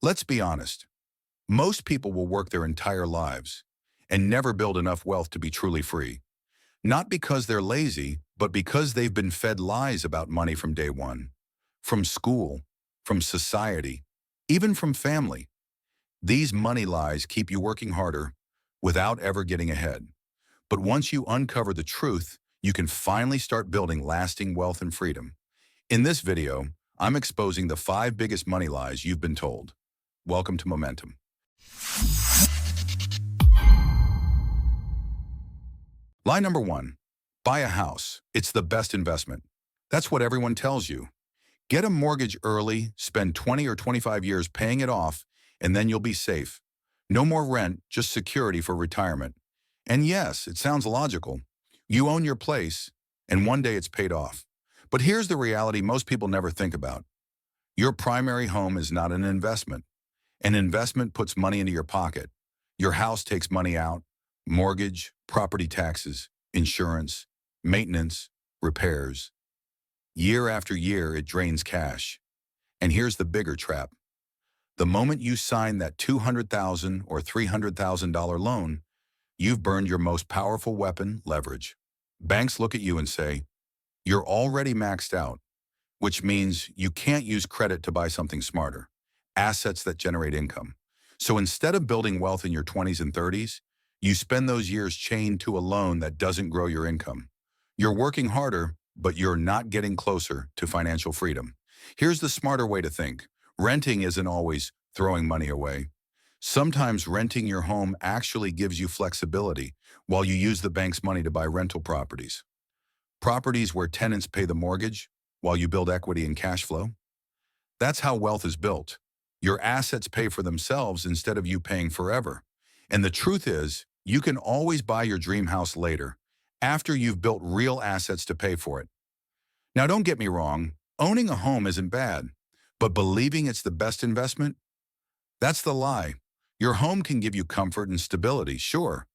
Let's be honest. Most people will work their entire lives and never build enough wealth to be truly free. Not because they're lazy, but because they've been fed lies about money from day one. From school, from society, even from family. These money lies keep you working harder without ever getting ahead. But once you uncover the truth, you can finally start building lasting wealth and freedom. In this video, I'm exposing the 5 biggest money lies you've been told. Welcome to Momentum. Lie number 1, buy a house. It's the best investment. That's what everyone tells you. Get a mortgage early, spend 20 or 25 years paying it off, and then you'll be safe. No more rent, just security for retirement. And yes, it sounds logical. You own your place, and one day it's paid off. But here's the reality most people never think about. Your primary home is not an investment. An investment puts money into your pocket. Your house takes money out: mortgage, property taxes, insurance, maintenance, repairs. Year after year, it drains cash. And here's the bigger trap. The moment you sign that $200,000 or $300,000 loan, you've burned your most powerful weapon, leverage. Banks look at you and say, "You're already maxed out," which means you can't use credit to buy something smarter, assets that generate income. So instead of building wealth in your 20s and 30s, you spend those years chained to a loan that doesn't grow your income. You're working harder, but you're not getting closer to financial freedom. Here's the smarter way to think. Renting isn't always throwing money away. Sometimes renting your home actually gives you flexibility while you use the bank's money to buy rental properties. Properties where tenants pay the mortgage while you build equity and cash flow. That's how wealth is built. Your assets pay for themselves instead of you paying forever. And the truth is, you can always buy your dream house later, after you've built real assets to pay for it. Now, don't get me wrong, owning a home isn't bad, but believing it's the best investment? That's the lie. Your home can give you comfort and stability, sure,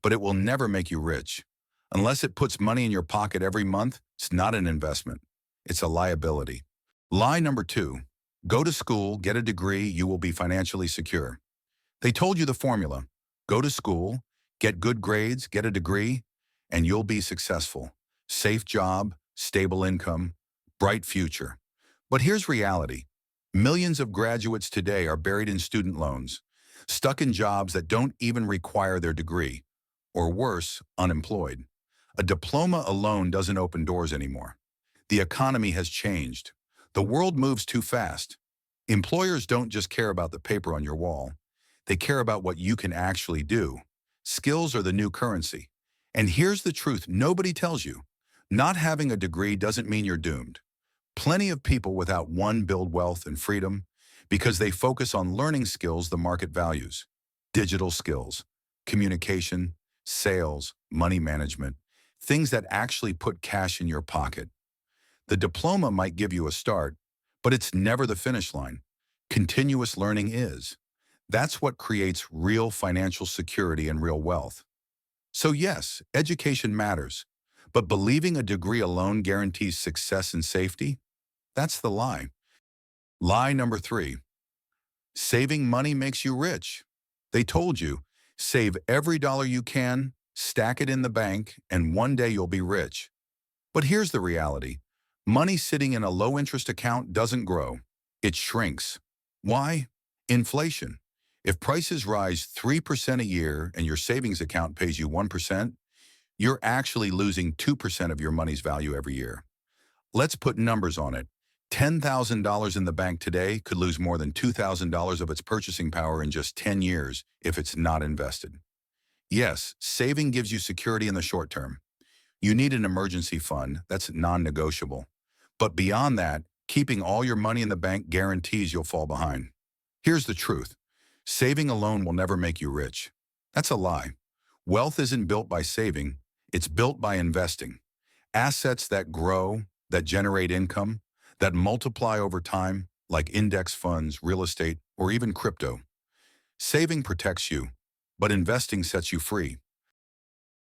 but it will never make you rich. Unless it puts money in your pocket every month, it's not an investment. It's a liability. Lie number 2, go to school, get a degree, you will be financially secure. They told you the formula. Go to school, get good grades, get a degree, and you'll be successful. Safe job, stable income, bright future. But here's reality. Millions of graduates today are buried in student loans, stuck in jobs that don't even require their degree, or worse, unemployed. A diploma alone doesn't open doors anymore. The economy has changed. The world moves too fast. Employers don't just care about the paper on your wall. They care about what you can actually do. Skills are the new currency. And here's the truth nobody tells you. Not having a degree doesn't mean you're doomed. Plenty of people without one build wealth and freedom because they focus on learning skills the market values. Digital skills, communication, sales, money management, things that actually put cash in your pocket. The diploma might give you a start, but it's never the finish line. Continuous learning is. That's what creates real financial security and real wealth. So yes, education matters, but believing a degree alone guarantees success and safety? That's the lie. Lie number 3, saving money makes you rich. They told you, save every dollar you can, stack it in the bank, and one day you'll be rich. But here's the reality. Money sitting in a low-interest account doesn't grow. It shrinks. Why? Inflation. If prices rise 3% a year and your savings account pays you 1%, you're actually losing 2% of your money's value every year. Let's put numbers on it. $10,000 in the bank today could lose more than $2,000 of its purchasing power in just 10 years if it's not invested. Yes, saving gives you security in the short term. You need an emergency fund that's non-negotiable. But beyond that, keeping all your money in the bank guarantees you'll fall behind. Here's the truth. Saving alone will never make you rich. That's a lie. Wealth isn't built by saving, it's built by investing. Assets that grow, that generate income, that multiply over time, like index funds, real estate, or even crypto. Saving protects you, but investing sets you free.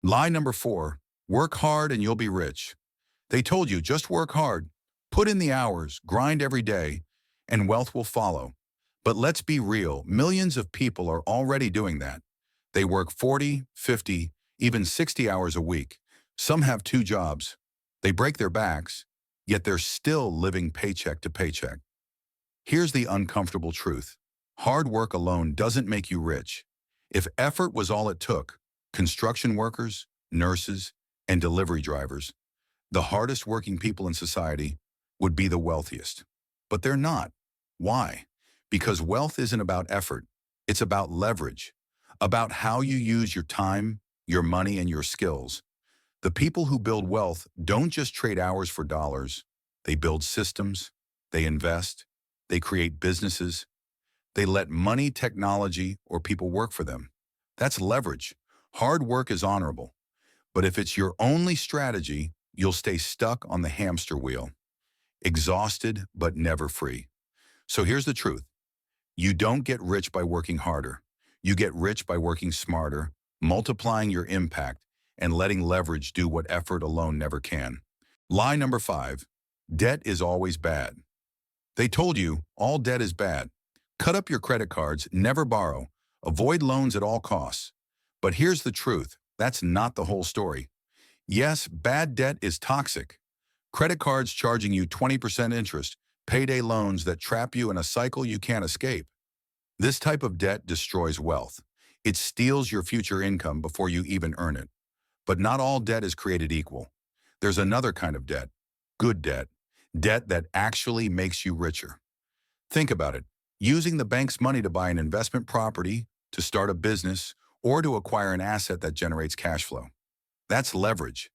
Lie number 4, work hard and you'll be rich. They told you just work hard, put in the hours, grind every day, and wealth will follow. But let's be real, millions of people are already doing that. They work 40, 50, even 60 hours a week. Some have two jobs. They break their backs, yet they're still living paycheck to paycheck. Here's the uncomfortable truth. Hard work alone doesn't make you rich. If effort was all it took, construction workers, nurses, and delivery drivers, the hardest working people in society, would be the wealthiest. But they're not. Why? Because wealth isn't about effort. It's about leverage, about how you use your time, your money, and your skills. The people who build wealth don't just trade hours for dollars. They build systems, they invest, they create businesses, they let money, technology, or people work for them. That's leverage. Hard work is honorable. But if it's your only strategy, you'll stay stuck on the hamster wheel, exhausted but never free. So here's the truth. You don't get rich by working harder. You get rich by working smarter, multiplying your impact, and letting leverage do what effort alone never can. Lie number 5, debt is always bad. They told you all debt is bad. Cut up your credit cards, never borrow, avoid loans at all costs. But here's the truth. That's not the whole story. Yes, bad debt is toxic. Credit cards charging you 20% interest, payday loans that trap you in a cycle you can't escape. This type of debt destroys wealth. It steals your future income before you even earn it. But not all debt is created equal. There's another kind of debt, good debt, debt that actually makes you richer. Think about it. Using the bank's money to buy an investment property, to start a business, or to acquire an asset that generates cash flow. That's leverage.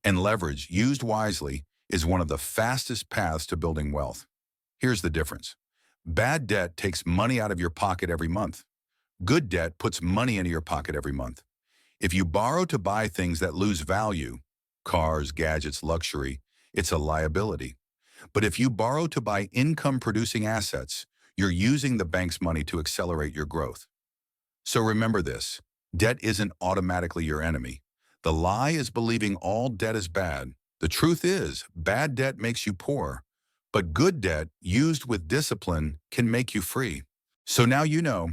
And leverage, used wisely, is one of the fastest paths to building wealth. Here's the difference. Bad debt takes money out of your pocket every month. Good debt puts money into your pocket every month. If you borrow to buy things that lose value, cars, gadgets, luxury, it's a liability. But if you borrow to buy income-producing assets, you're using the bank's money to accelerate your growth. So remember this, debt isn't automatically your enemy. The lie is believing all debt is bad. The truth is, bad debt makes you poor, but good debt, used with discipline, can make you free. So now you know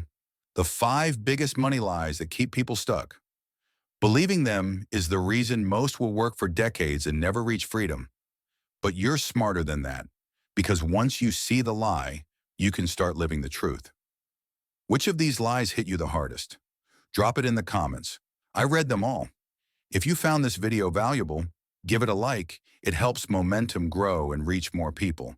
the 5 biggest money lies that keep people stuck. Believing them is the reason most will work for decades and never reach freedom. But you're smarter than that, because once you see the lie, you can start living the truth. Which of these lies hit you the hardest? Drop it in the comments. I read them all. If you found this video valuable, give it a like. It helps momentum grow and reach more people.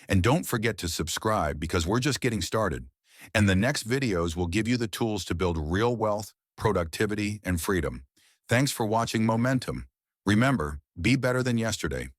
And don't forget to subscribe because we're just getting started. And the next videos will give you the tools to build real wealth, productivity, and freedom. Thanks for watching Momentum. Remember, be better than yesterday.